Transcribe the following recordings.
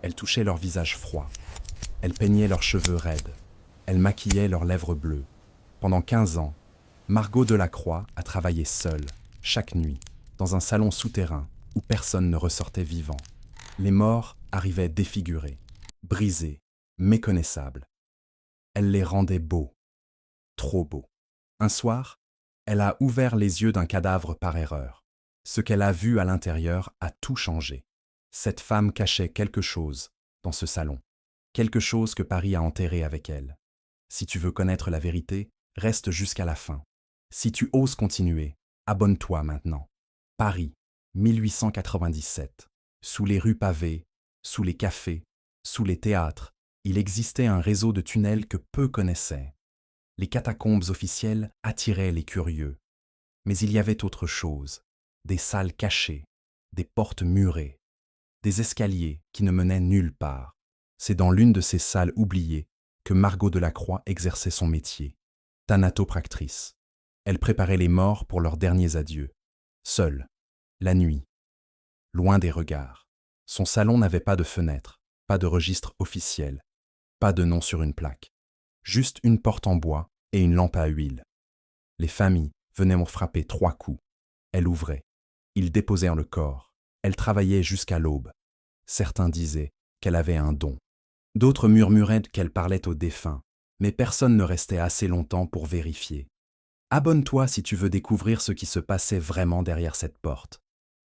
Elle touchait leur visage froid. Elle peignait leurs cheveux raides. Elle maquillait leurs lèvres bleues. Pendant 15 ans, Margot Delacroix a travaillé seule, chaque nuit, dans un salon souterrain où personne ne ressortait vivant. Les morts arrivaient défigurés, brisés, méconnaissables. Elle les rendait beaux, trop beaux. Un soir, elle a ouvert les yeux d'un cadavre par erreur. Ce qu'elle a vu à l'intérieur a tout changé. Cette femme cachait quelque chose dans ce salon, quelque chose que Paris a enterré avec elle. Si tu veux connaître la vérité, reste jusqu'à la fin. Si tu oses continuer, abonne-toi maintenant. Paris, 1897. Sous les rues pavées, sous les cafés, sous les théâtres, il existait un réseau de tunnels que peu connaissaient. Les catacombes officielles attiraient les curieux. Mais il y avait autre chose, des salles cachées, des portes murées, des escaliers qui ne menaient nulle part. C'est dans l'une de ces salles oubliées que Margot Delacroix exerçait son métier, thanatopractrice. Elle préparait les morts pour leurs derniers adieux, seule, la nuit, loin des regards. Son salon n'avait pas de fenêtre, pas de registre officiel, pas de nom sur une plaque, juste une porte en bois et une lampe à huile. Les familles venaient m'en frapper 3 coups. Elle ouvrait. Ils déposèrent le corps. Elle travaillait jusqu'à l'aube. Certains disaient qu'elle avait un don. D'autres murmuraient qu'elle parlait aux défunts, mais personne ne restait assez longtemps pour vérifier. Abonne-toi si tu veux découvrir ce qui se passait vraiment derrière cette porte.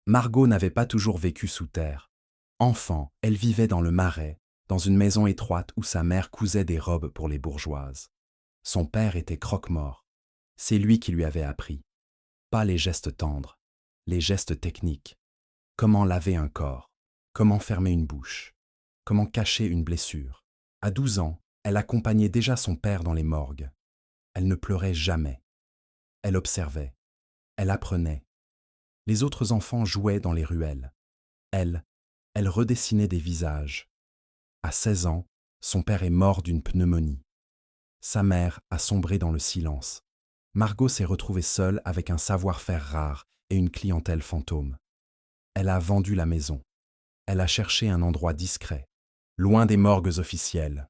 Margot n'avait pas toujours vécu sous terre. Enfant, elle vivait dans le Marais, dans une maison étroite où sa mère cousait des robes pour les bourgeoises. Son père était croque-mort. C'est lui qui lui avait appris. Pas les gestes tendres, les gestes techniques. Comment laver un corps, comment fermer une bouche, comment cacher une blessure. À 12 ans, elle accompagnait déjà son père dans les morgues. Elle ne pleurait jamais. Elle observait. Elle apprenait. Les autres enfants jouaient dans les ruelles. Elle redessinait des visages. À 16 ans, son père est mort d'une pneumonie. Sa mère a sombré dans le silence. Margot s'est retrouvée seule avec un savoir-faire rare et une clientèle fantôme. Elle a vendu la maison. Elle a cherché un endroit discret, loin des morgues officielles,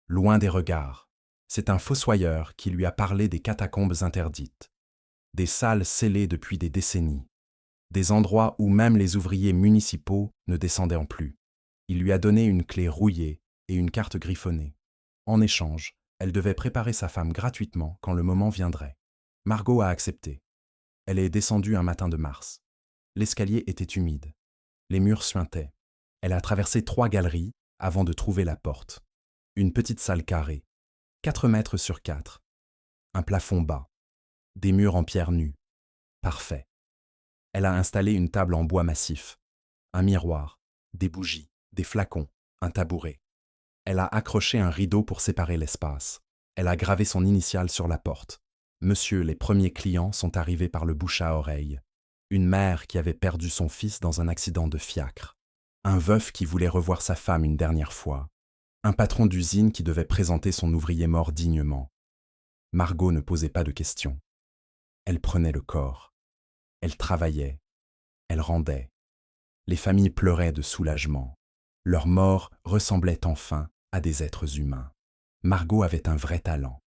loin des regards. C'est un fossoyeur qui lui a parlé des catacombes interdites, des salles scellées depuis des décennies, des endroits où même les ouvriers municipaux ne descendaient plus. Il lui a donné une clé rouillée et une carte griffonnée. En échange, elle devait préparer sa femme gratuitement quand le moment viendrait. Margot a accepté. Elle est descendue un matin de mars. L'escalier était humide. Les murs suintaient. Elle a traversé 3 galeries avant de trouver la porte. Une petite salle carrée, 4 mètres sur 4. Un plafond bas. Des murs en pierre nue. Parfait. Elle a installé une table en bois massif. Un miroir, des bougies, des flacons, un tabouret. Elle a accroché un rideau pour séparer l'espace. Elle a gravé son initiale sur la porte. Monsieur, les premiers clients sont arrivés par le bouche à oreille. Une mère qui avait perdu son fils dans un accident de fiacre. Un veuf qui voulait revoir sa femme une dernière fois. Un patron d'usine qui devait présenter son ouvrier mort dignement. Margot ne posait pas de questions. Elle prenait le corps. Elle travaillait. Elle rendait. Les familles pleuraient de soulagement. Leurs morts ressemblaient enfin à des êtres humains. Margot avait un vrai talent.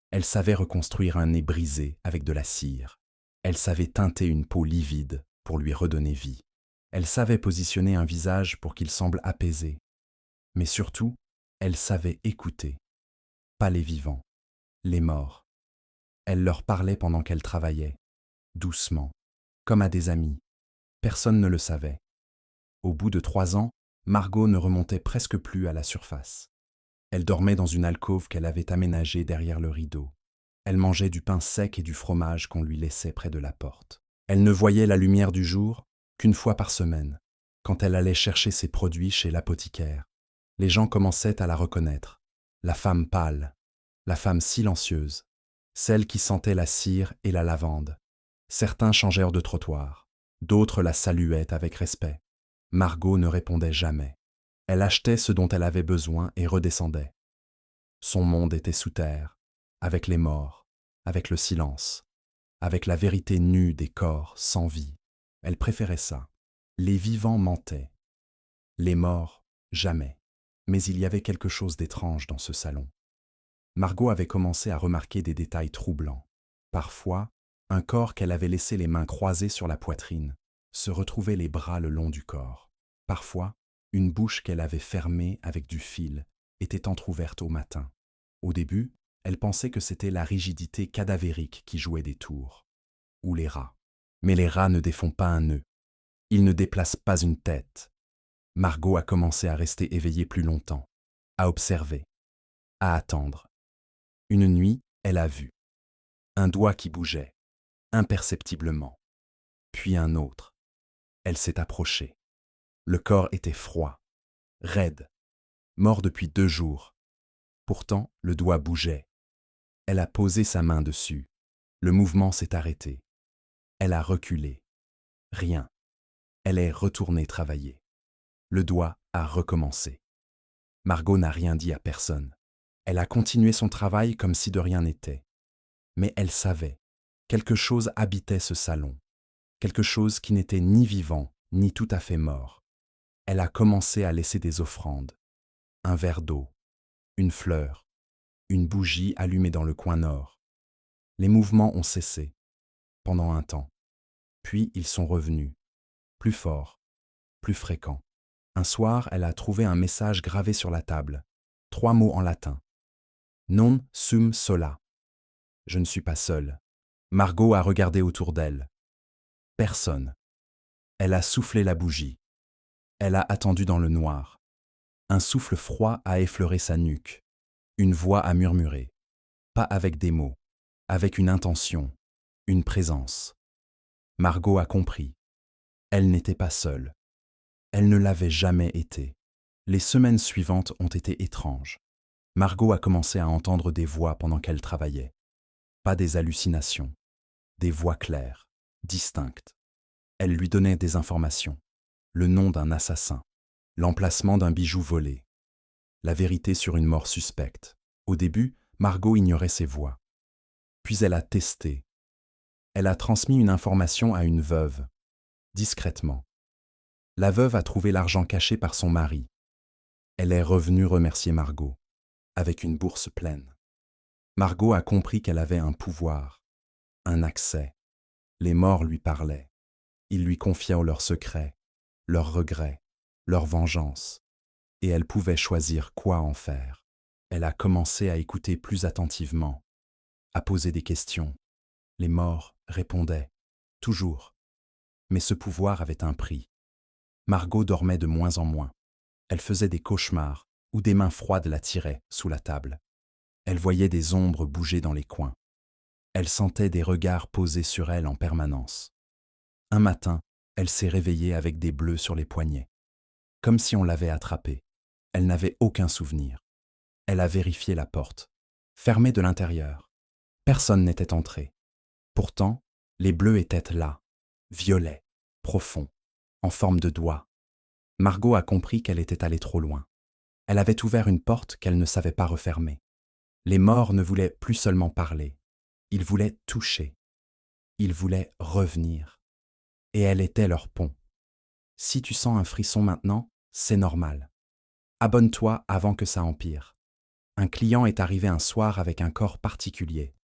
Elle savait reconstruire un nez brisé avec de la cire. Elle savait teinter une peau livide pour lui redonner vie. Elle savait positionner un visage pour qu'il semble apaisé. Mais surtout, elle savait écouter. Pas les vivants, les morts. Elle leur parlait pendant qu'elle travaillait, doucement, comme à des amis. Personne ne le savait. Au bout de 3 ans, Margot ne remontait presque plus à la surface. Elle dormait dans une alcôve qu'elle avait aménagée derrière le rideau. Elle mangeait du pain sec et du fromage qu'on lui laissait près de la porte. Elle ne voyait la lumière du jour qu'une fois par semaine, quand elle allait chercher ses produits chez l'apothicaire. Les gens commençaient à la reconnaître. La femme pâle, la femme silencieuse, celle qui sentait la cire et la lavande. Certains changèrent de trottoir, d'autres la saluaient avec respect. Margot ne répondait jamais. Elle achetait ce dont elle avait besoin et redescendait. Son monde était sous terre, avec les morts, avec le silence, avec la vérité nue des corps sans vie. Elle préférait ça. Les vivants mentaient. Les morts Jamais. Mais il y avait quelque chose d'étrange dans ce salon. Margot avait commencé à remarquer des détails troublants. Parfois, un corps qu'elle avait laissé les mains croisées sur la poitrine se retrouvait les bras le long du corps. Parfois, une bouche qu'elle avait fermée avec du fil était entr'ouverte au matin. Au début, elle pensait que c'était la rigidité cadavérique qui jouait des tours. Ou les rats. Mais les rats ne défont pas un nœud. Ils ne déplacent pas une tête. Margot a commencé à rester éveillée plus longtemps, à observer, à attendre. Une nuit, elle a vu un doigt qui bougeait, imperceptiblement, puis un autre. Elle s'est approchée. Le corps était froid, raide, mort depuis 2 jours. Pourtant, le doigt bougeait. Elle a posé sa main dessus. Le mouvement s'est arrêté. Elle a reculé. Rien. Elle est retournée travailler. Le doigt a recommencé. Margot n'a rien dit à personne. Elle a continué son travail comme si de rien n'était. Mais elle savait. Quelque chose habitait ce salon. Quelque chose qui n'était ni vivant, ni tout à fait mort. Elle a commencé à laisser des offrandes. Un verre d'eau, une fleur, une bougie allumée dans le coin nord. Les mouvements ont cessé, pendant un temps. Puis ils sont revenus, plus forts, plus fréquents. Un soir, elle a trouvé un message gravé sur la table. 3 mots en latin. Non sum sola. Je ne suis pas seule. Margot a regardé autour d'elle. Personne. Elle a soufflé la bougie. Elle a attendu dans le noir. Un souffle froid a effleuré sa nuque. Une voix a murmuré. Pas avec des mots, avec une intention, une présence. Margot a compris. Elle n'était pas seule. Elle ne l'avait jamais été. Les semaines suivantes ont été étranges. Margot a commencé à entendre des voix pendant qu'elle travaillait. Pas des hallucinations, des voix claires, distinctes. Elles lui donnaient des informations. Le nom d'un assassin, l'emplacement d'un bijou volé, la vérité sur une mort suspecte. Au début, Margot ignorait ces voix. Puis elle a testé. Elle a transmis une information à une veuve, discrètement. La veuve a trouvé l'argent caché par son mari. Elle est revenue remercier Margot, avec une bourse pleine. Margot a compris qu'elle avait un pouvoir, un accès. Les morts lui parlaient. Ils lui confiaient leurs secrets, leurs regrets, leurs vengeances. Et elle pouvait choisir quoi en faire. Elle a commencé à écouter plus attentivement, à poser des questions. Les morts répondaient, toujours. Mais ce pouvoir avait un prix. Margot dormait de moins en moins. Elle faisait des cauchemars où des mains froides la tiraient sous la table. Elle voyait des ombres bouger dans les coins. Elle sentait des regards posés sur elle en permanence. Un matin, elle s'est réveillée avec des bleus sur les poignets. Comme si on l'avait attrapée. Elle n'avait aucun souvenir. Elle a vérifié la porte, fermée de l'intérieur. Personne n'était entré. Pourtant, les bleus étaient là, violets, profonds, en forme de doigt. Margot a compris qu'elle était allée trop loin. Elle avait ouvert une porte qu'elle ne savait pas refermer. Les morts ne voulaient plus seulement parler. Ils voulaient toucher. Ils voulaient revenir. Et elle était leur pont. Si tu sens un frisson maintenant, c'est normal. Abonne-toi avant que ça empire. Un client est arrivé un soir avec un corps particulier.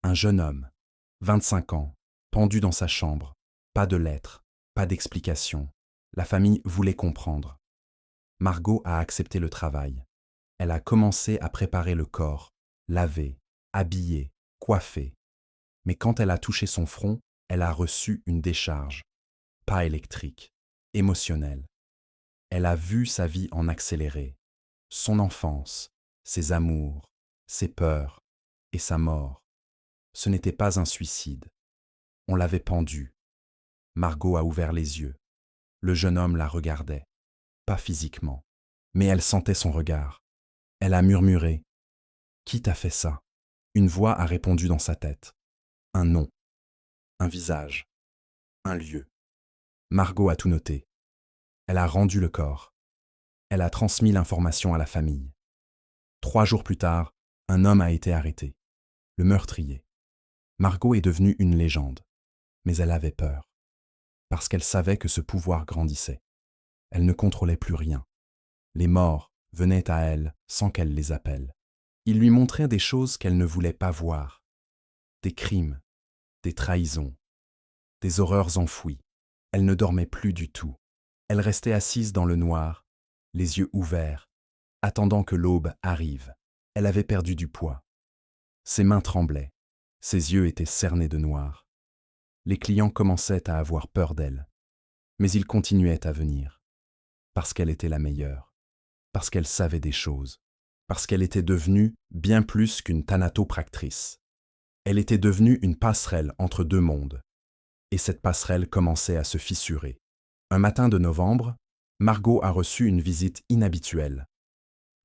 Un jeune homme, 25 ans, pendu dans sa chambre. Pas de lettres, pas d'explication. La famille voulait comprendre. Margot a accepté le travail. Elle a commencé à préparer le corps, laver, habiller, coiffer. Mais quand elle a touché son front, elle a reçu une décharge. Pas électrique, émotionnelle. Elle a vu sa vie en accéléré. Son enfance, ses amours, ses peurs et sa mort. Ce n'était pas un suicide. On l'avait pendue. Margot a ouvert les yeux. Le jeune homme la regardait. Pas physiquement, mais elle sentait son regard. Elle a murmuré. « Qui t'a fait ça ?» Une voix a répondu dans sa tête. Un nom, un visage, un lieu. Margot a tout noté. Elle a rendu le corps. Elle a transmis l'information à la famille. 3 jours plus tard, un homme a été arrêté. Le meurtrier. Margot est devenue une légende. Mais elle avait peur. Parce qu'elle savait que ce pouvoir grandissait. Elle ne contrôlait plus rien. Les morts venaient à elle sans qu'elle les appelle. Ils lui montraient des choses qu'elle ne voulait pas voir. Des crimes, des trahisons, des horreurs enfouies. Elle ne dormait plus du tout. Elle restait assise dans le noir, les yeux ouverts, attendant que l'aube arrive. Elle avait perdu du poids. Ses mains tremblaient. Ses yeux étaient cernés de noir. Les clients commençaient à avoir peur d'elle. Mais ils continuaient à venir. Parce qu'elle était la meilleure. Parce qu'elle savait des choses. Parce qu'elle était devenue bien plus qu'une thanatopractrice. Elle était devenue une passerelle entre deux mondes. Et cette passerelle commençait à se fissurer. Un matin de novembre, Margot a reçu une visite inhabituelle.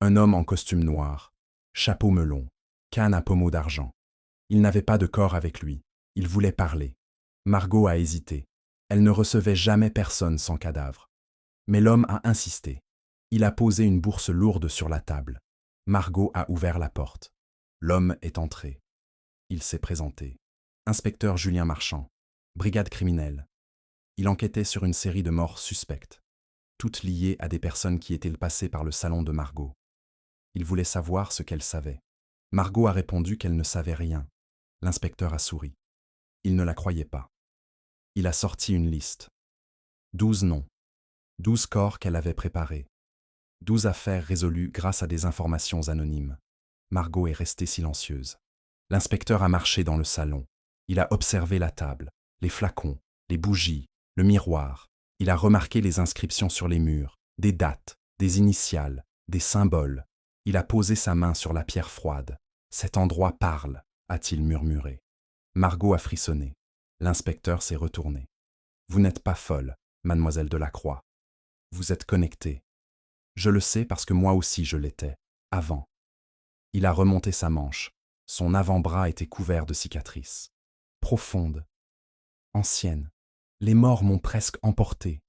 Un homme en costume noir, chapeau melon, canne à pommeau d'argent. Il n'avait pas de corps avec lui. Il voulait parler. Margot a hésité. Elle ne recevait jamais personne sans cadavre. Mais l'homme a insisté. Il a posé une bourse lourde sur la table. Margot a ouvert la porte. L'homme est entré. Il s'est présenté. Inspecteur Julien Marchand, brigade criminelle. Il enquêtait sur une série de morts suspectes, toutes liées à des personnes qui étaient passées par le salon de Margot. Il voulait savoir ce qu'elle savait. Margot a répondu qu'elle ne savait rien. L'inspecteur a souri. Il ne la croyait pas. Il a sorti une liste. 12 noms, 12 corps qu'elle avait préparés, 12 affaires résolues grâce à des informations anonymes. Margot est restée silencieuse. L'inspecteur a marché dans le salon. Il a observé la table, les flacons, les bougies, le miroir. Il a remarqué les inscriptions sur les murs, des dates, des initiales, des symboles. Il a posé sa main sur la pierre froide. « Cet endroit parle », a-t-il murmuré. Margot a frissonné. L'inspecteur s'est retourné. « Vous n'êtes pas folle, mademoiselle Delacroix. Vous êtes connectée. Je le sais parce que moi aussi je l'étais, avant. » Il a remonté sa manche. Son avant-bras était couvert de cicatrices. Profondes, anciennes. Les morts m'ont presque emporté.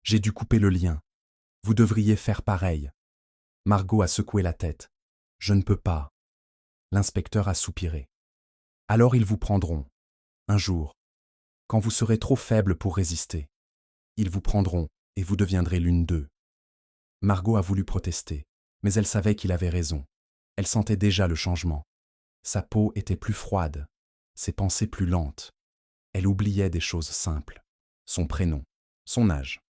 J'ai dû couper le lien. Vous devriez faire pareil. Margot a secoué la tête. Je ne peux pas. L'inspecteur a soupiré. Alors ils vous prendront. Un jour. Quand vous serez trop faible pour résister. Ils vous prendront et vous deviendrez l'une d'eux. Margot a voulu protester, mais elle savait qu'il avait raison. Elle sentait déjà le changement. Sa peau était plus froide, ses pensées plus lentes. Elle oubliait des choses simples. Son prénom, son âge,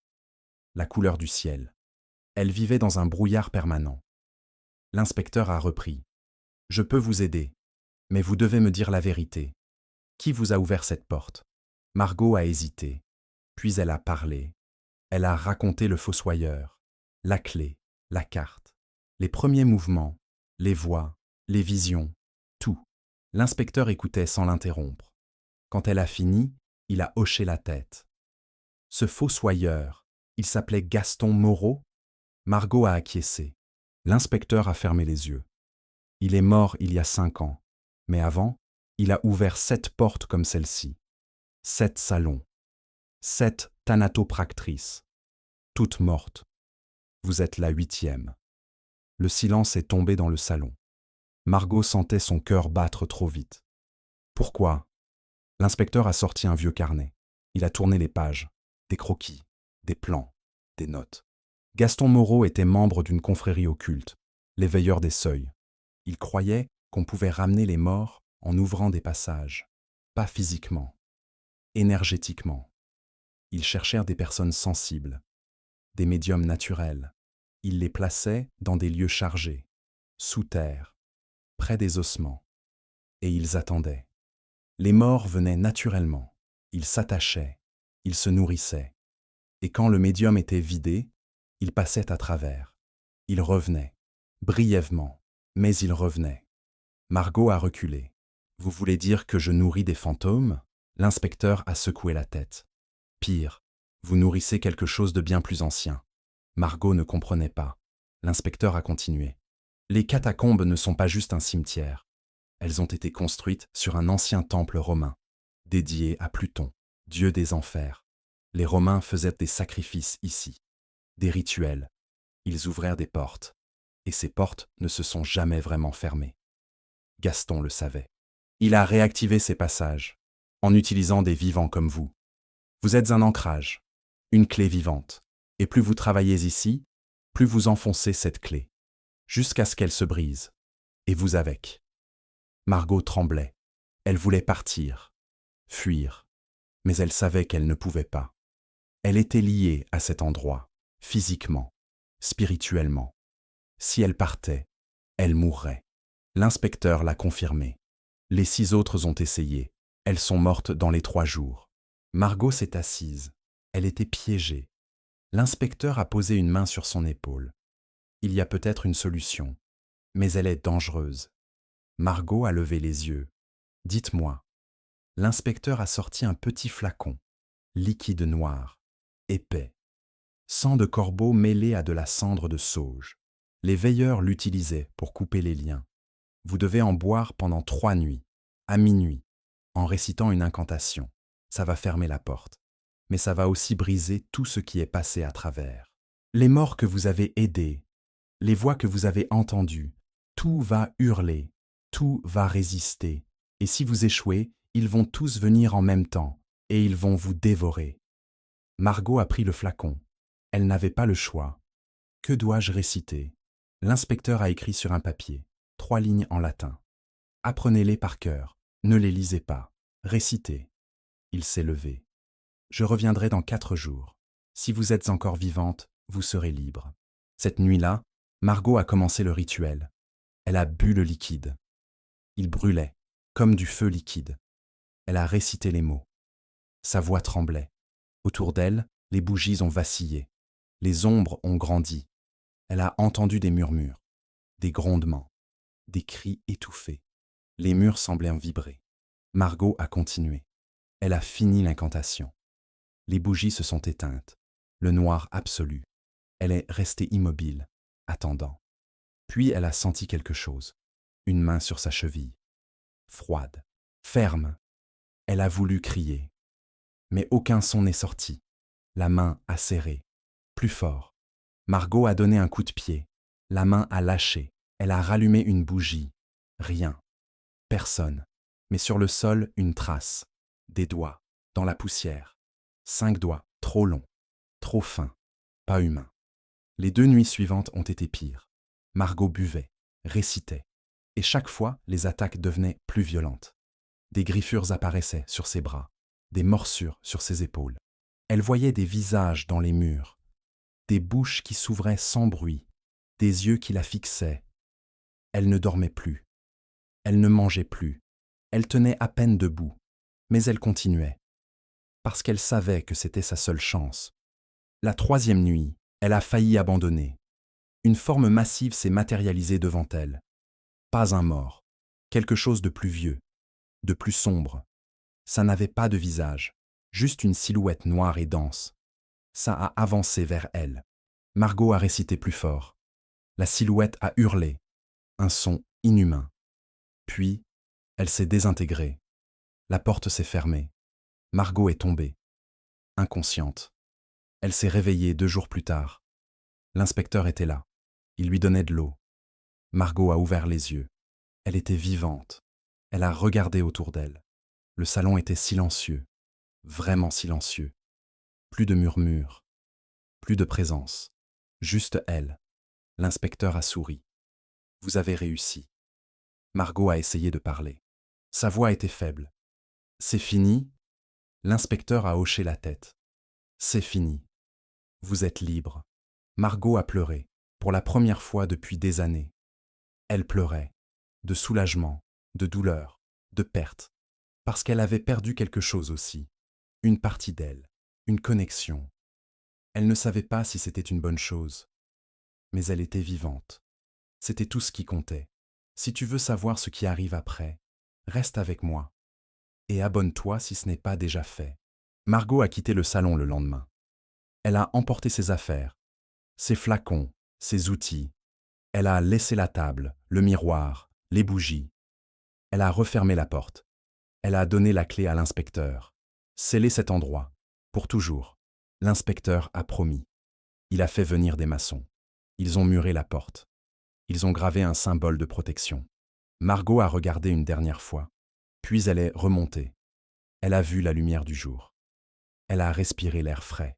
la couleur du ciel. Elle vivait dans un brouillard permanent. L'inspecteur a repris. « Je peux vous aider, mais vous devez me dire la vérité. Qui vous a ouvert cette porte ?» Margot a hésité, puis elle a parlé. Elle a raconté le fossoyeur, la clé, la carte, les premiers mouvements, les voix, les visions, tout. L'inspecteur écoutait sans l'interrompre. Quand elle a fini, il a hoché la tête. Ce fossoyeur, il s'appelait Gaston Moreau? Margot a acquiescé. L'inspecteur a fermé les yeux. Il est mort il y a 5 ans, mais avant, il a ouvert 7 portes comme celle-ci. 7 salons. 7 thanatopractrices. Toutes mortes. Vous êtes la 8e. Le silence est tombé dans le salon. Margot sentait son cœur battre trop vite. Pourquoi? L'inspecteur a sorti un vieux carnet. Il a tourné les pages. Des croquis, des plans, des notes. Gaston Moreau était membre d'une confrérie occulte, les Veilleurs des Seuils. Il croyait qu'on pouvait ramener les morts en ouvrant des passages. Pas physiquement, énergétiquement. Ils cherchèrent des personnes sensibles, des médiums naturels. Ils les plaçaient dans des lieux chargés, sous terre, près des ossements. Et ils attendaient. Les morts venaient naturellement. Ils s'attachaient, ils se nourrissaient. Et quand le médium était vidé, ils passaient à travers. Ils revenaient, brièvement, mais ils revenaient. Margot a reculé. « Vous voulez dire que je nourris des fantômes ?» L'inspecteur a secoué la tête. « Pire, vous nourrissez quelque chose de bien plus ancien. » Margot ne comprenait pas. L'inspecteur a continué. « Les catacombes ne sont pas juste un cimetière. Elles ont été construites sur un ancien temple romain, dédié à Pluton, dieu des enfers. Les Romains faisaient des sacrifices ici, des rituels. Ils ouvrirent des portes, et ces portes ne se sont jamais vraiment fermées. Gaston le savait. Il a réactivé ces passages, en utilisant des vivants comme vous. Vous êtes un ancrage, une clé vivante, et plus vous travaillez ici, plus vous enfoncez cette clé, jusqu'à ce qu'elle se brise, et vous avec. Margot tremblait. Elle voulait partir, fuir, mais elle savait qu'elle ne pouvait pas. Elle était liée à cet endroit, physiquement, spirituellement. Si elle partait, elle mourrait. L'inspecteur l'a confirmé. Les 6 autres ont essayé. Elles sont mortes dans les 3 jours. Margot s'est assise. Elle était piégée. L'inspecteur a posé une main sur son épaule. Il y a peut-être une solution, mais elle est dangereuse. Margot a levé les yeux. Dites-moi. L'inspecteur a sorti un petit flacon, liquide noir, épais, sang de corbeau mêlé à de la cendre de sauge. Les veilleurs l'utilisaient pour couper les liens. Vous devez en boire pendant 3 nuits, à minuit, en récitant une incantation. Ça va fermer la porte, mais ça va aussi briser tout ce qui est passé à travers. Les morts que vous avez aidés, les voix que vous avez entendues, tout va hurler, tout va résister. Et si vous échouez, ils vont tous venir en même temps, et ils vont vous dévorer. Margot a pris le flacon. Elle n'avait pas le choix. Que dois-je réciter? L'inspecteur a écrit sur un papier, 3 lignes en latin. Apprenez-les par cœur, ne les lisez pas, récitez. Il s'est levé. Je reviendrai dans 4 jours. Si vous êtes encore vivante, vous serez libre. Cette nuit-là, Margot a commencé le rituel. Elle a bu le liquide. Il brûlait, comme du feu liquide. Elle a récité les mots. Sa voix tremblait. Autour d'elle, les bougies ont vacillé. Les ombres ont grandi. Elle a entendu des murmures, des grondements, des cris étouffés. Les murs semblaient vibrer. Margot a continué. Elle a fini l'incantation. Les bougies se sont éteintes. Le noir absolu. Elle est restée immobile, attendant. Puis elle a senti quelque chose. Une main sur sa cheville. Froide, ferme. Elle a voulu crier. Mais aucun son n'est sorti. La main a serré. Plus fort. Margot a donné un coup de pied. La main a lâché. Elle a rallumé une bougie. Rien. Personne. Mais sur le sol, une trace. Des doigts. Dans la poussière. 5 doigts. Trop longs. Trop fins. Pas humains. Les 2 nuits suivantes ont été pires. Margot buvait, récitait. Et chaque fois, les attaques devenaient plus violentes. Des griffures apparaissaient sur ses bras. Des morsures sur ses épaules. Elle voyait des visages dans les murs. Des bouches qui s'ouvraient sans bruit. Des yeux qui la fixaient. Elle ne dormait plus. Elle ne mangeait plus. Elle tenait à peine debout. Mais elle continuait. Parce qu'elle savait que c'était sa seule chance. La 3e nuit, elle a failli abandonner. Une forme massive s'est matérialisée devant elle. Pas un mort. Quelque chose de plus vieux. De plus sombre. Ça n'avait pas de visage. Juste une silhouette noire et dense. Ça a avancé vers elle. Margot a récité plus fort. La silhouette a hurlé. Un son inhumain. Puis, elle s'est désintégrée. La porte s'est fermée. Margot est tombée. Inconsciente. Elle s'est réveillée 2 jours plus tard. L'inspecteur était là. Il lui donnait de l'eau. Margot a ouvert les yeux. Elle était vivante. Elle a regardé autour d'elle. Le salon était silencieux. Vraiment silencieux. Plus de murmures. Plus de présence. Juste elle. L'inspecteur a souri. Vous avez réussi. Margot a essayé de parler. Sa voix était faible. C'est fini? L'inspecteur a hoché la tête. C'est fini. Vous êtes libre. Margot a pleuré, pour la première fois depuis des années. Elle pleurait, de soulagement, de douleur, de perte, parce qu'elle avait perdu quelque chose aussi, une partie d'elle, une connexion. Elle ne savait pas si c'était une bonne chose, mais elle était vivante. C'était tout ce qui comptait. Si tu veux savoir ce qui arrive après, reste avec moi, et abonne-toi si ce n'est pas déjà fait. Margot a quitté le salon le lendemain. Elle a emporté ses affaires, ses flacons, ses outils. Elle a laissé la table, le miroir, les bougies. Elle a refermé la porte. Elle a donné la clé à l'inspecteur. Scellé cet endroit, pour toujours. L'inspecteur a promis. Il a fait venir des maçons. Ils ont muré la porte. Ils ont gravé un symbole de protection. Margot a regardé une dernière fois, puis elle est remontée. Elle a vu la lumière du jour. Elle a respiré l'air frais.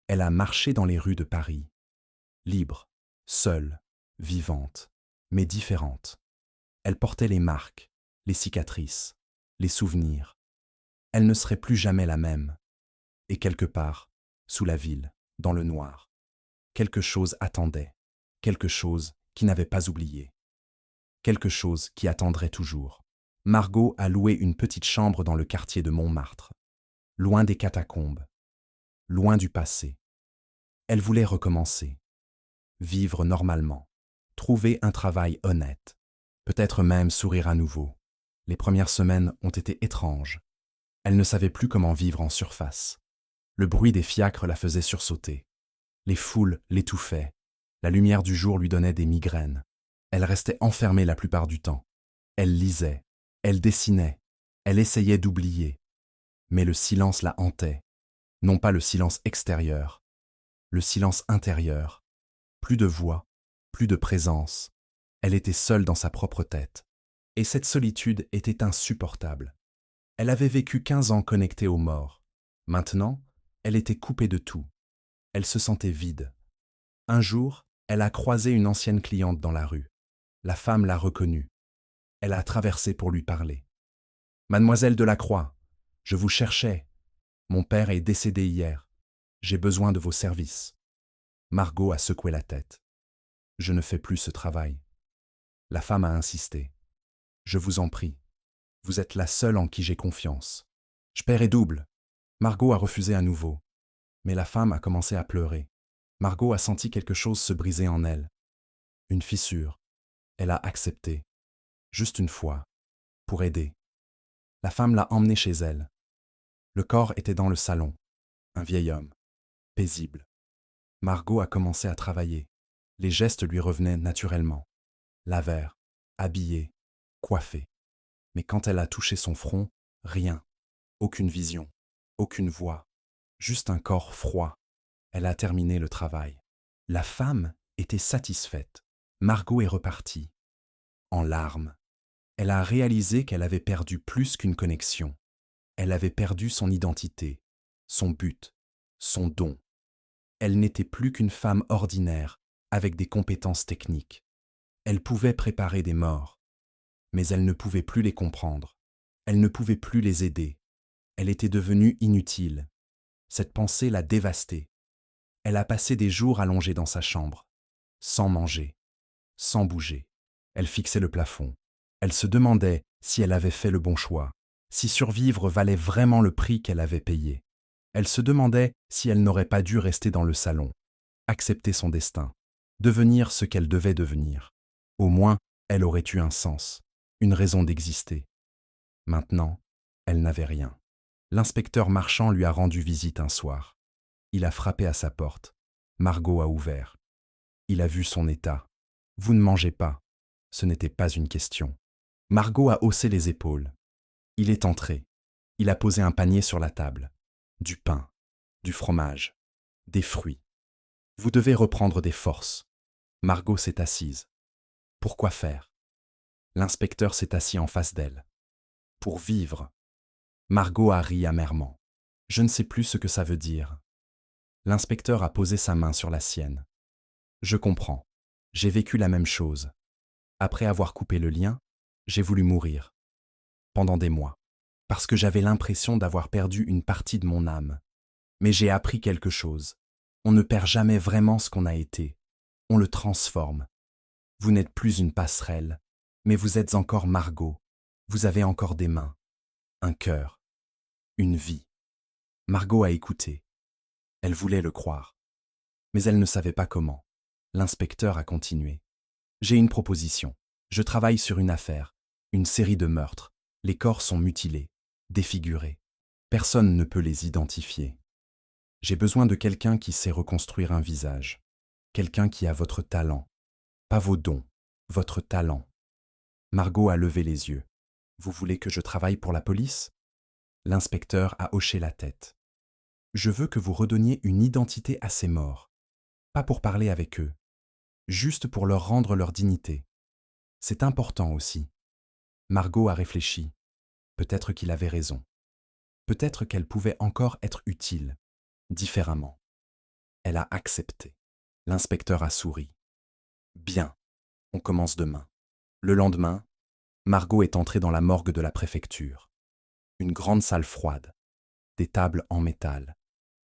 Elle a marché dans les rues de Paris, libre, seule, vivante, mais différente. Elle portait les marques, les cicatrices, les souvenirs. Elle ne serait plus jamais la même. Et quelque part, sous la ville, dans le noir, quelque chose attendait, quelque chose qui n'avait pas oublié, quelque chose qui attendrait toujours. Margot a loué une petite chambre dans le quartier de Montmartre, loin des catacombes, loin du passé. Elle voulait recommencer, vivre normalement, trouver un travail honnête, peut-être même sourire à nouveau. Les premières semaines ont été étranges. Elle ne savait plus comment vivre en surface. Le bruit des fiacres la faisait sursauter. Les foules l'étouffaient. La lumière du jour lui donnait des migraines. Elle restait enfermée la plupart du temps. Elle lisait, elle dessinait, elle essayait d'oublier. Mais le silence la hantait. Non pas le silence extérieur, le silence intérieur. Plus de voix, plus de présence. Elle était seule dans sa propre tête. Et cette solitude était insupportable. Elle avait vécu 15 ans connectée aux morts. Maintenant, elle était coupée de tout. Elle se sentait vide. Un jour, elle a croisé une ancienne cliente dans la rue. La femme l'a reconnue. Elle a traversé pour lui parler. « Mademoiselle Delacroix, je vous cherchais. Mon père est décédé hier. J'ai besoin de vos services. » Margot a secoué la tête. « Je ne fais plus ce travail. » La femme a insisté. « Je vous en prie. Vous êtes la seule en qui j'ai confiance. Je paierai double. » Margot a refusé à nouveau. Mais la femme a commencé à pleurer. Margot a senti quelque chose se briser en elle. Une fissure. Elle a accepté. Juste une fois. Pour aider. La femme l'a emmenée chez elle. Le corps était dans le salon. Un vieil homme. Paisible. Margot a commencé à travailler. Les gestes lui revenaient naturellement. Laveur, habillé, coiffé. Mais quand elle a touché son front, rien. Aucune vision. Aucune voix. Juste un corps froid. Elle a terminé le travail. La femme était satisfaite. Margot est repartie. En larmes. Elle a réalisé qu'elle avait perdu plus qu'une connexion. Elle avait perdu son identité, son but, son don. Elle n'était plus qu'une femme ordinaire, avec des compétences techniques. Elle pouvait préparer des morts, mais elle ne pouvait plus les comprendre. Elle ne pouvait plus les aider. Elle était devenue inutile. Cette pensée l'a dévastée. Elle a passé des jours allongée dans sa chambre, sans manger, sans bouger. Elle fixait le plafond. Elle se demandait si elle avait fait le bon choix, si survivre valait vraiment le prix qu'elle avait payé. Elle se demandait si elle n'aurait pas dû rester dans le salon, accepter son destin, devenir ce qu'elle devait devenir. Au moins, elle aurait eu un sens, une raison d'exister. Maintenant, elle n'avait rien. L'inspecteur Marchand lui a rendu visite un soir. Il a frappé à sa porte. Margot a ouvert. Il a vu son état. « Vous ne mangez pas. » Ce n'était pas une question. Margot a haussé les épaules. Il est entré. Il a posé un panier sur la table. Du pain, du fromage, des fruits. « Vous devez reprendre des forces. » Margot s'est assise. Pourquoi faire? L'inspecteur s'est assis en face d'elle. Pour vivre. Margot a ri amèrement. Je ne sais plus ce que ça veut dire. L'inspecteur a posé sa main sur la sienne. Je comprends. J'ai vécu la même chose. Après avoir coupé le lien, j'ai voulu mourir. Pendant des mois. Parce que j'avais l'impression d'avoir perdu une partie de mon âme. Mais j'ai appris quelque chose. On ne perd jamais vraiment ce qu'on a été. On le transforme. Vous n'êtes plus une passerelle, mais vous êtes encore Margot. Vous avez encore des mains, un cœur, une vie. Margot a écouté. Elle voulait le croire. Mais elle ne savait pas comment. L'inspecteur a continué. J'ai une proposition. Je travaille sur une affaire, une série de meurtres. Les corps sont mutilés, défigurés. Personne ne peut les identifier. J'ai besoin de quelqu'un qui sait reconstruire un visage. Quelqu'un qui a votre talent. Pas vos dons, votre talent. Margot a levé les yeux. Vous voulez que je travaille pour la police? L'inspecteur a hoché la tête. Je veux que vous redonniez une identité à ces morts. Pas pour parler avec eux, juste pour leur rendre leur dignité. C'est important aussi. Margot a réfléchi. Peut-être qu'il avait raison. Peut-être qu'elle pouvait encore être utile, différemment. Elle a accepté. L'inspecteur a souri. Bien, on commence demain. Le lendemain, Margot est entrée dans la morgue de la préfecture. Une grande salle froide, des tables en métal,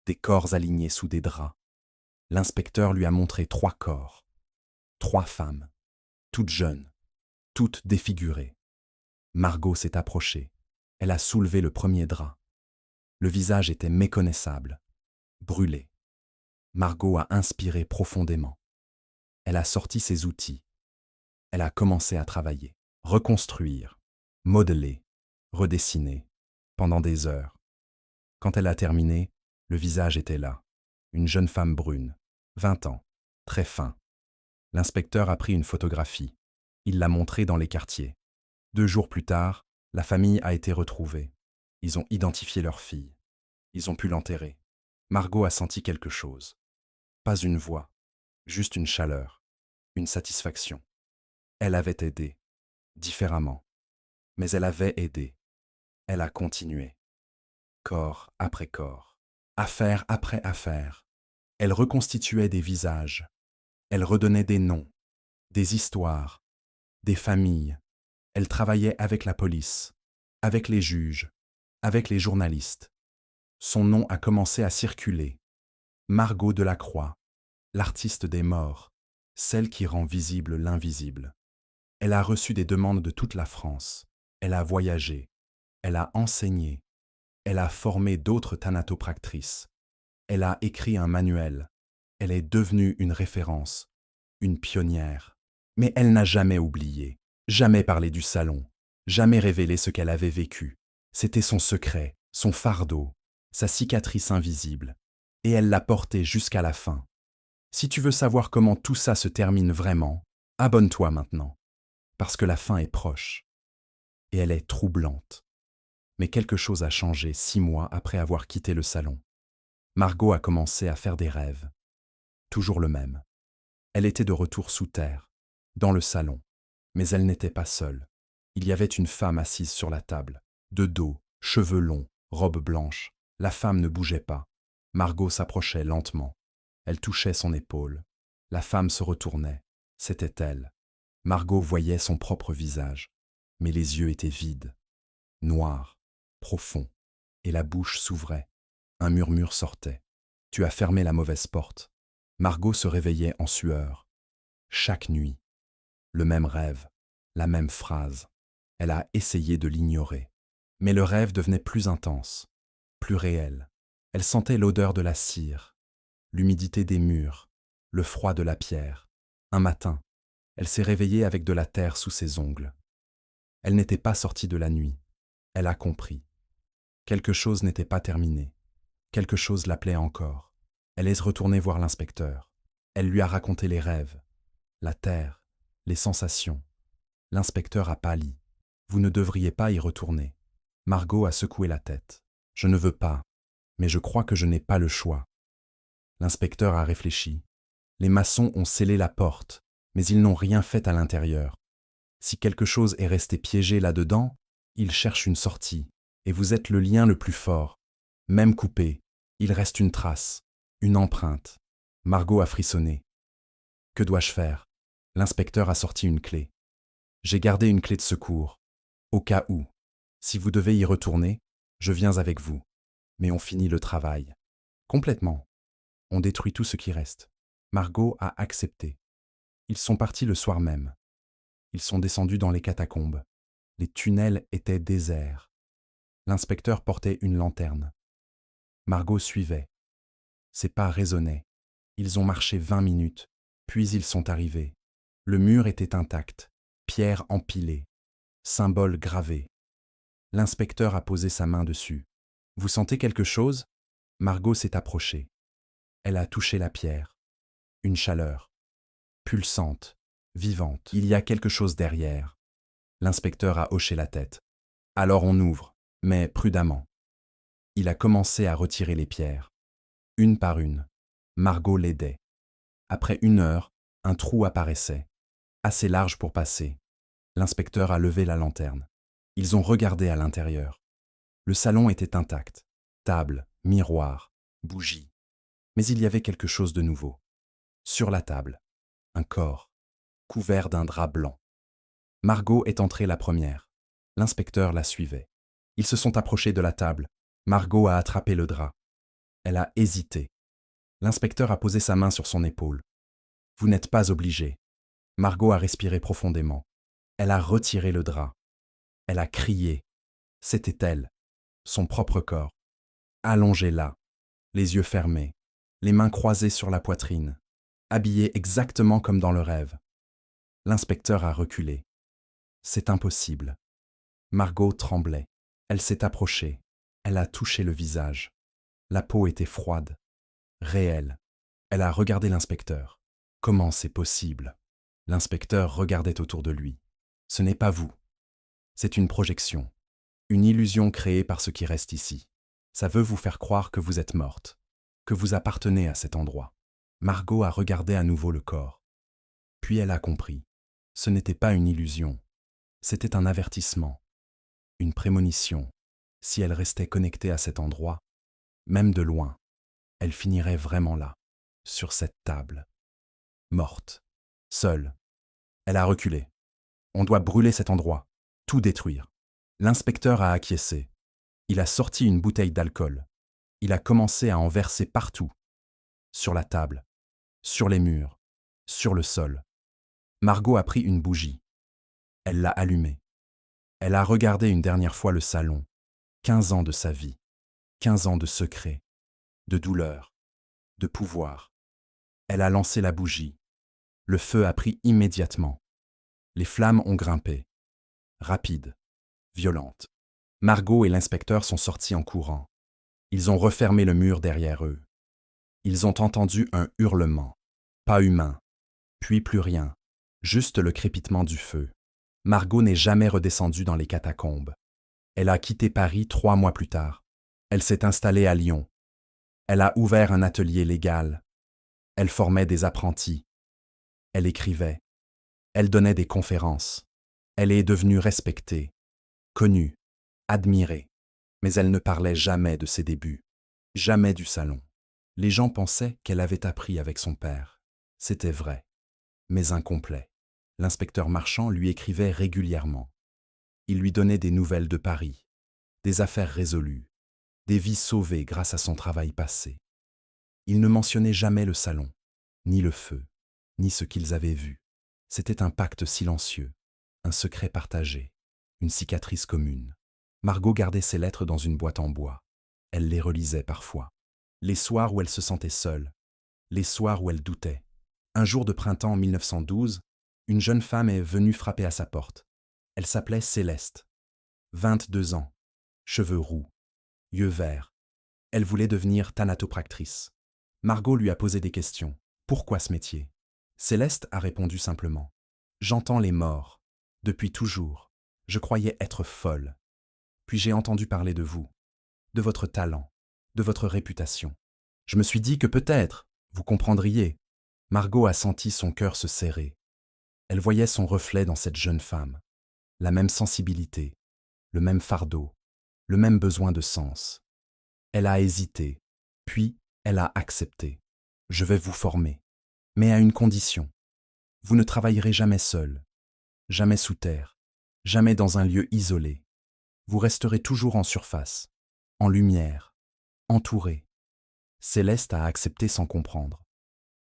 des corps alignés sous des draps. L'inspecteur lui a montré 3 corps, 3 femmes, toutes jeunes, toutes défigurées. Margot s'est approchée. Elle a soulevé le premier drap. Le visage était méconnaissable, brûlé. Margot a inspiré profondément. Elle a sorti ses outils. Elle a commencé à travailler, reconstruire, modeler, redessiner, pendant des heures. Quand elle a terminé, le visage était là. Une jeune femme brune, 20 ans, très fin. L'inspecteur a pris une photographie. Il l'a montrée dans les quartiers. 2 jours plus tard, la famille a été retrouvée. Ils ont identifié leur fille. Ils ont pu l'enterrer. Margot a senti quelque chose. Pas une voix, juste une chaleur, une satisfaction. Elle avait aidé, différemment. Mais elle avait aidé. Elle a continué. Corps après corps, affaire après affaire. Elle reconstituait des visages. Elle redonnait des noms, des histoires, des familles. Elle travaillait avec la police, avec les juges, avec les journalistes. Son nom a commencé à circuler. Margot Delacroix, l'artiste des morts, celle qui rend visible l'invisible. Elle a reçu des demandes de toute la France. Elle a voyagé. Elle a enseigné. Elle a formé d'autres thanatopractrices. Elle a écrit un manuel. Elle est devenue une référence, une pionnière. Mais elle n'a jamais oublié, jamais parlé du salon, jamais révélé ce qu'elle avait vécu. C'était son secret, son fardeau, sa cicatrice invisible. Et elle l'a porté jusqu'à la fin. Si tu veux savoir comment tout ça se termine vraiment, abonne-toi maintenant. Parce que la fin est proche. Et elle est troublante. Mais quelque chose a changé 6 mois après avoir quitté le salon. Margot a commencé à faire des rêves. Toujours le même. Elle était de retour sous terre, dans le salon. Mais elle n'était pas seule. Il y avait une femme assise sur la table, de dos, cheveux longs, robe blanche. La femme ne bougeait pas. Margot s'approchait lentement. Elle touchait son épaule. La femme se retournait. C'était elle. Margot voyait son propre visage. Mais les yeux étaient vides, noirs, profonds, et la bouche s'ouvrait. Un murmure sortait. « Tu as fermé la mauvaise porte. » Margot se réveillait en sueur. Chaque nuit, le même rêve, la même phrase. Elle a essayé de l'ignorer. Mais le rêve devenait plus intense, plus réel. Elle sentait l'odeur de la cire, l'humidité des murs, le froid de la pierre. Un matin, elle s'est réveillée avec de la terre sous ses ongles. Elle n'était pas sortie de la nuit. Elle a compris. Quelque chose n'était pas terminé. Quelque chose l'appelait encore. Elle est retournée voir l'inspecteur. Elle lui a raconté les rêves, la terre, les sensations. L'inspecteur a pâli. « Vous ne devriez pas y retourner. » Margot a secoué la tête. « Je ne veux pas, mais je crois que je n'ai pas le choix. » L'inspecteur a réfléchi. Les maçons ont scellé la porte, mais ils n'ont rien fait à l'intérieur. Si quelque chose est resté piégé là-dedans, ils cherchent une sortie, et vous êtes le lien le plus fort. Même coupé, il reste une trace, une empreinte. Margot a frissonné. Que dois-je faire ? L'inspecteur a sorti une clé. J'ai gardé une clé de secours, au cas où. Si vous devez y retourner, je viens avec vous. Mais on finit le travail. Complètement. On détruit tout ce qui reste. Margot a accepté. Ils sont partis le soir même. Ils sont descendus dans les catacombes. Les tunnels étaient déserts. L'inspecteur portait une lanterne. Margot suivait. Ses pas résonnaient. Ils ont marché 20 minutes, puis ils sont arrivés. Le mur était intact, pierres empilées, symboles gravés. L'inspecteur a posé sa main dessus. « Vous sentez quelque chose ?» Margot s'est approchée. Elle a touché la pierre. Une chaleur, pulsante, vivante. Il y a quelque chose derrière. L'inspecteur a hoché la tête. Alors on ouvre, mais prudemment. Il a commencé à retirer les pierres. Une par une. Margot l'aidait. Après 1 heure, un trou apparaissait, assez large pour passer. L'inspecteur a levé la lanterne. Ils ont regardé à l'intérieur. Le salon était intact. Table, miroir, bougies. Mais il y avait quelque chose de nouveau. Sur la table, un corps. couvert d'un drap blanc. Margot est entrée la première. L'inspecteur la suivait. Ils se sont approchés de la table. Margot a attrapé le drap. Elle a hésité. L'inspecteur a posé sa main sur son épaule. « Vous n'êtes pas obligé. » Margot a respiré profondément. Elle a retiré le drap. Elle a crié. C'était elle, son propre corps, allongé là, les yeux fermés, les mains croisées sur la poitrine, habillée exactement comme dans le rêve. L'inspecteur a reculé. C'est impossible. Margot tremblait. Elle s'est approchée. Elle a touché le visage. La peau était froide, réelle. Elle a regardé l'inspecteur. Comment c'est possible? L'inspecteur regardait autour de lui. Ce n'est pas vous. C'est une projection. Une illusion créée par ce qui reste ici. Ça veut vous faire croire que vous êtes morte, que vous appartenez à cet endroit. Margot a regardé à nouveau le corps. Puis elle a compris. Ce n'était pas une illusion. C'était un avertissement, une prémonition. Si elle restait connectée à cet endroit, même de loin, elle finirait vraiment là, sur cette table. Morte, seule. Elle a reculé. On doit brûler cet endroit, tout détruire. L'inspecteur a acquiescé. Il a sorti une bouteille d'alcool. Il a commencé à en verser partout. Sur la table, sur les murs, sur le sol. Margot a pris une bougie. Elle l'a allumée. Elle a regardé une dernière fois le salon. 15 ans de sa vie. 15 ans de secrets, de douleur, de pouvoir. Elle a lancé la bougie. Le feu a pris immédiatement. Les flammes ont grimpé. Rapides, violentes. Margot et l'inspecteur sont sortis en courant. Ils ont refermé le mur derrière eux. Ils ont entendu un hurlement, pas humain, puis plus rien, juste le crépitement du feu. Margot n'est jamais redescendue dans les catacombes. Elle a quitté Paris 3 mois plus tard. Elle s'est installée à Lyon. Elle a ouvert un atelier légal. Elle formait des apprentis. Elle écrivait. Elle donnait des conférences. Elle est devenue respectée, connue, admirée. Mais elle ne parlait jamais de ses débuts, jamais du salon. Les gens pensaient qu'elle avait appris avec son père. C'était vrai, mais incomplet. L'inspecteur Marchand lui écrivait régulièrement. Il lui donnait des nouvelles de Paris, des affaires résolues, des vies sauvées grâce à son travail passé. Il ne mentionnait jamais le salon, ni le feu, ni ce qu'ils avaient vu. C'était un pacte silencieux, un secret partagé, une cicatrice commune. Margot gardait ses lettres dans une boîte en bois. Elle les relisait parfois. Les soirs où elle se sentait seule, les soirs où elle doutait. Un jour de printemps 1912, une jeune femme est venue frapper à sa porte. Elle s'appelait Céleste. 22 ans, cheveux roux, yeux verts. Elle voulait devenir thanatopractrice. Margot lui a posé des questions. Pourquoi ce métier? Céleste a répondu simplement. J'entends les morts. Depuis toujours. Je croyais être folle. Puis j'ai entendu parler de vous, de votre talent, de votre réputation. Je me suis dit que peut-être, vous comprendriez. Margot a senti son cœur se serrer. Elle voyait son reflet dans cette jeune femme. La même sensibilité, le même fardeau, le même besoin de sens. Elle a hésité, puis elle a accepté. Je vais vous former, mais à une condition. Vous ne travaillerez jamais seul, jamais sous terre, jamais dans un lieu isolé. Vous resterez toujours en surface, en lumière, entouré. Céleste a accepté sans comprendre.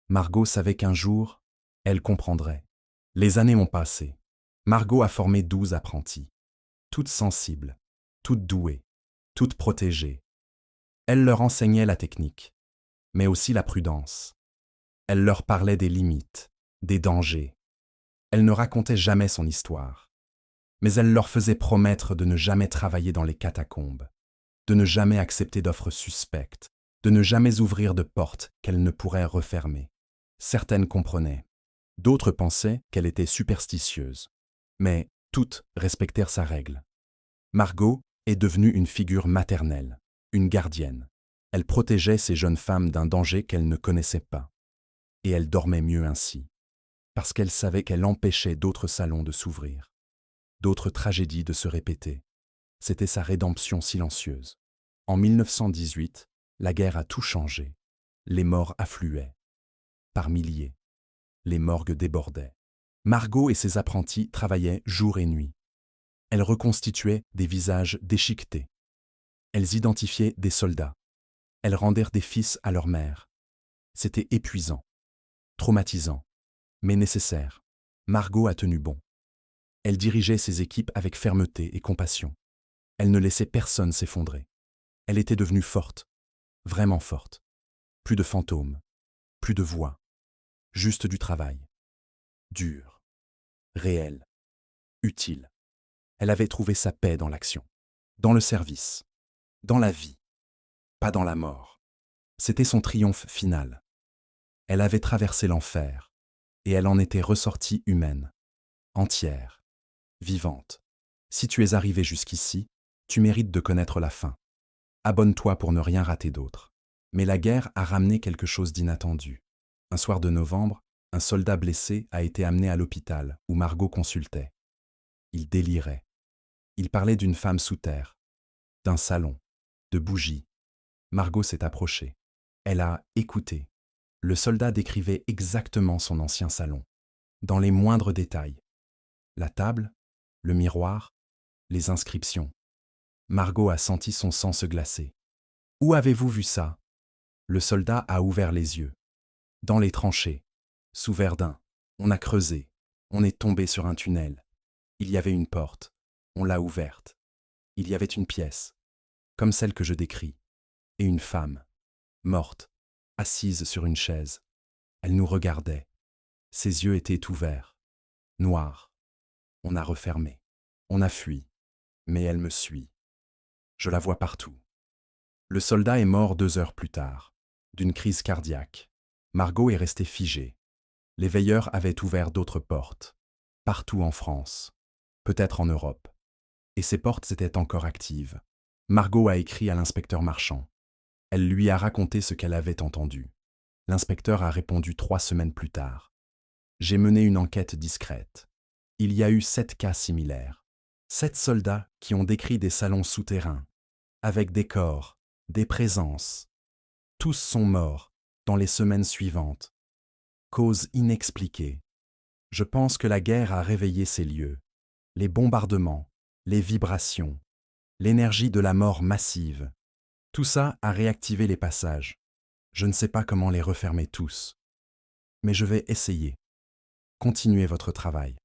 Margot savait qu'un jour, elle comprendrait. Les années ont passé. Margot a formé 12 apprentis, toutes sensibles, toutes douées, toutes protégées. Elle leur enseignait la technique, mais aussi la prudence. Elle leur parlait des limites, des dangers. Elle ne racontait jamais son histoire, mais elle leur faisait promettre de ne jamais travailler dans les catacombes, de ne jamais accepter d'offres suspectes, de ne jamais ouvrir de portes qu'elle ne pourrait refermer. Certaines comprenaient, d'autres pensaient qu'elle était superstitieuse, mais toutes respectèrent sa règle. Margot est devenue une figure maternelle, une gardienne. Elle protégeait ces jeunes femmes d'un danger qu'elles ne connaissaient pas. Et elle dormait mieux ainsi, parce qu'elle savait qu'elle empêchait d'autres salons de s'ouvrir, d'autres tragédies de se répéter. C'était sa rédemption silencieuse. En 1918, la guerre a tout changé. Les morts affluaient, par milliers. Les morgues débordaient. Margot et ses apprentis travaillaient jour et nuit. Elles reconstituaient des visages déchiquetés. Elles identifiaient des soldats. Elles rendèrent des fils à leur mère. C'était épuisant, traumatisant, mais nécessaire. Margot a tenu bon. Elle dirigeait ses équipes avec fermeté et compassion. Elle ne laissait personne s'effondrer. Elle était devenue forte, vraiment forte. Plus de fantômes, plus de voix, juste du travail. Dur, réel, utile. Elle avait trouvé sa paix dans l'action, dans le service, dans la vie, pas dans la mort. C'était son triomphe final. Elle avait traversé l'enfer, et elle en était ressortie humaine, entière, vivante. Si tu es arrivé jusqu'ici, tu mérites de connaître la fin. Abonne-toi pour ne rien rater d'autre. Mais la guerre a ramené quelque chose d'inattendu. Un soir de novembre, un soldat blessé a été amené à l'hôpital où Margot consultait. Il délirait. Il parlait d'une femme sous terre, d'un salon, de bougies. Margot s'est approchée. Elle a écouté. Le soldat décrivait exactement son ancien salon, dans les moindres détails. La table, le miroir, les inscriptions. Margot a senti son sang se glacer. « Où avez-vous vu ça ?» Le soldat a ouvert les yeux. « Dans les tranchées, sous Verdun. On a creusé. On est tombé sur un tunnel. Il y avait une porte. On l'a ouverte. Il y avait une pièce, comme celle que je décris, et une femme, morte, assise sur une chaise. Elle nous regardait. Ses yeux étaient ouverts, noirs. On a refermé. On a fui. Mais elle me suit. Je la vois partout. » Le soldat est mort 2 heures plus tard, d'une crise cardiaque. Margot est restée figée. Les veilleurs avaient ouvert d'autres portes, partout en France, peut-être en Europe. Et ces portes étaient encore actives. Margot a écrit à l'inspecteur Marchand. Elle lui a raconté ce qu'elle avait entendu. L'inspecteur a répondu 3 semaines plus tard. J'ai mené une enquête discrète. Il y a eu 7 cas similaires. 7 soldats qui ont décrit des salons souterrains, avec des corps, des présences. Tous sont morts dans les semaines suivantes. Cause inexpliquée. Je pense que la guerre a réveillé ces lieux. Les bombardements, les vibrations, l'énergie de la mort massive. Tout ça a réactivé les passages. Je ne sais pas comment les refermer tous. Mais je vais essayer. Continuez votre travail.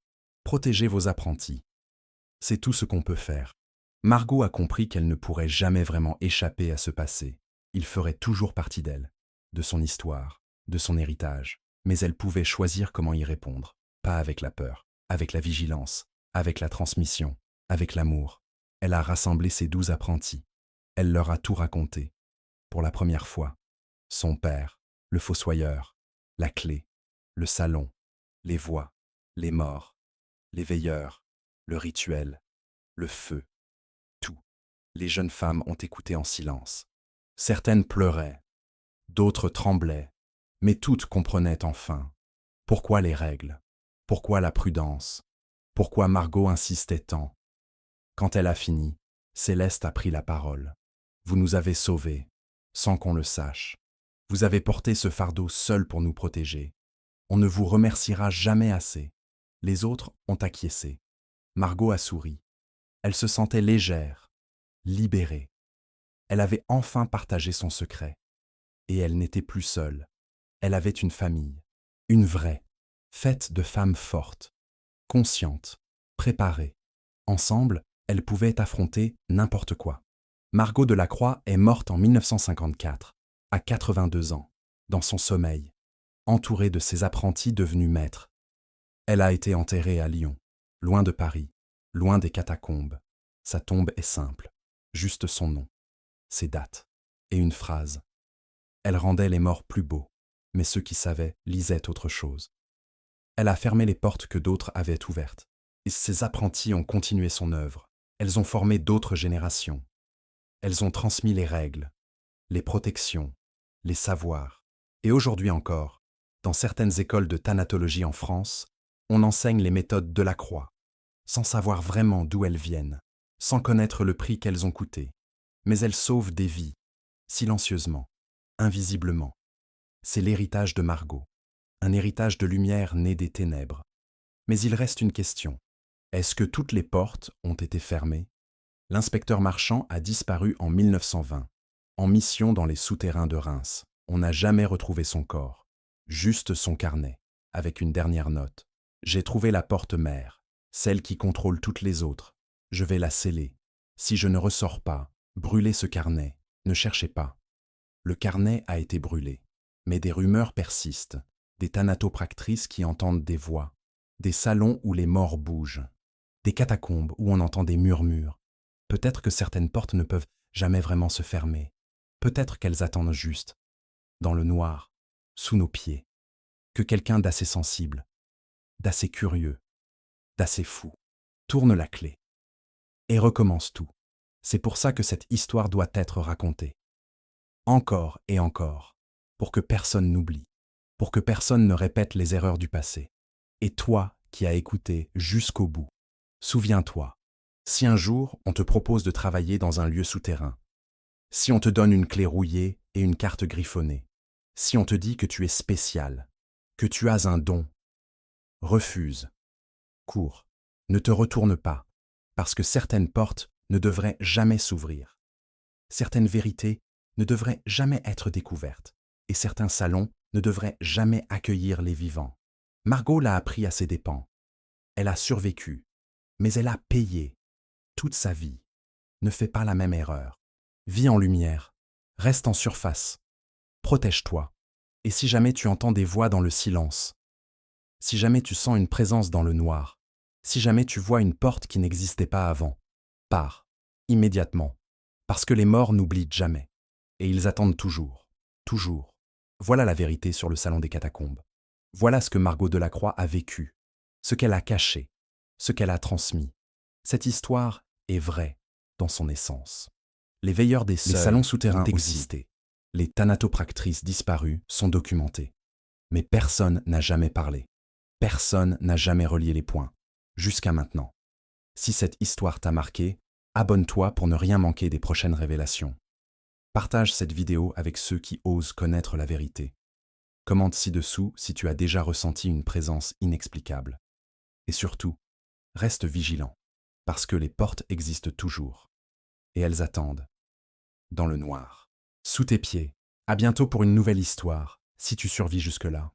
Protégez vos apprentis. C'est tout ce qu'on peut faire. Margot a compris qu'elle ne pourrait jamais vraiment échapper à ce passé. Il ferait toujours partie d'elle, de son histoire, de son héritage. Mais elle pouvait choisir comment y répondre. Pas avec la peur, avec la vigilance, avec la transmission, avec l'amour. Elle a rassemblé ses 12 apprentis. Elle leur a tout raconté. Pour la première fois. Son père, le fossoyeur, la clé, le salon, les voix, les morts, les veilleurs, le rituel, le feu. Tout. Les jeunes femmes ont écouté en silence. Certaines pleuraient, d'autres tremblaient, mais toutes comprenaient enfin. Pourquoi les règles? Pourquoi la prudence? Pourquoi Margot insistait tant? Quand elle a fini, Céleste a pris la parole. Vous nous avez sauvés, sans qu'on le sache. Vous avez porté ce fardeau seul pour nous protéger. On ne vous remerciera jamais assez. Les autres ont acquiescé. Margot a souri. Elle se sentait légère, libérée. Elle avait enfin partagé son secret. Et elle n'était plus seule. Elle avait une famille, une vraie, faite de femmes fortes, conscientes, préparées. Ensemble, elles pouvaient affronter n'importe quoi. Margot Delacroix est morte en 1954, à 82 ans, dans son sommeil, entourée de ses apprentis devenus maîtres. Elle a été enterrée à Lyon, loin de Paris, loin des catacombes. Sa tombe est simple, juste son nom, ses dates et une phrase. Elle rendait les morts plus beaux, mais ceux qui savaient lisaient autre chose. Elle a fermé les portes que d'autres avaient ouvertes, et ses apprentis ont continué son œuvre. Elles ont formé d'autres générations. Elles ont transmis les règles, les protections, les savoirs. Et aujourd'hui encore, dans certaines écoles de thanatologie en France, on enseigne les méthodes Delacroix, sans savoir vraiment d'où elles viennent, sans connaître le prix qu'elles ont coûté. Mais elles sauvent des vies, silencieusement, invisiblement. C'est l'héritage de Margot, un héritage de lumière né des ténèbres. Mais il reste une question. Est-ce que toutes les portes ont été fermées? L'inspecteur Marchand a disparu en 1920, en mission dans les souterrains de Reims. On n'a jamais retrouvé son corps, juste son carnet, avec une dernière note. J'ai trouvé la porte mère, celle qui contrôle toutes les autres. Je vais la sceller. Si je ne ressors pas, brûlez ce carnet, ne cherchez pas. Le carnet a été brûlé, mais des rumeurs persistent, des thanatopractrices qui entendent des voix, des salons où les morts bougent, des catacombes où on entend des murmures. Peut-être que certaines portes ne peuvent jamais vraiment se fermer. Peut-être qu'elles attendent juste, dans le noir, sous nos pieds, que quelqu'un d'assez sensible, d'assez curieux, d'assez fou tourne la clé et recommence tout. C'est pour ça que cette histoire doit être racontée. Encore et encore, pour que personne n'oublie, pour que personne ne répète les erreurs du passé. Et toi qui as écouté jusqu'au bout, souviens-toi, si un jour on te propose de travailler dans un lieu souterrain, si on te donne une clé rouillée et une carte griffonnée, si on te dit que tu es spécial, que tu as un don, refuse, cours, ne te retourne pas, parce que certaines portes ne devraient jamais s'ouvrir. Certaines vérités ne devraient jamais être découvertes, et certains salons ne devraient jamais accueillir les vivants. Margot l'a appris à ses dépens. Elle a survécu, mais elle a payé toute sa vie. Ne fais pas la même erreur. Vis en lumière, reste en surface, protège-toi. Et si jamais tu entends des voix dans le silence, si jamais tu sens une présence dans le noir, si jamais tu vois une porte qui n'existait pas avant, pars, immédiatement, parce que les morts n'oublient jamais, et ils attendent toujours, toujours. Voilà la vérité sur le salon des catacombes. Voilà ce que Margot Delacroix a vécu, ce qu'elle a caché, ce qu'elle a transmis. Cette histoire est vraie dans son essence. Les veilleurs des seuils, les salons souterrains ont existé. Les thanatopractrices disparues sont documentées. Mais personne n'a jamais parlé. Personne n'a jamais relié les points, jusqu'à maintenant. Si cette histoire t'a marqué, abonne-toi pour ne rien manquer des prochaines révélations. Partage cette vidéo avec ceux qui osent connaître la vérité. Commente ci-dessous si tu as déjà ressenti une présence inexplicable. Et surtout, reste vigilant, parce que les portes existent toujours. Et elles attendent, dans le noir. Sous tes pieds. À bientôt pour une nouvelle histoire, si tu survis jusque-là.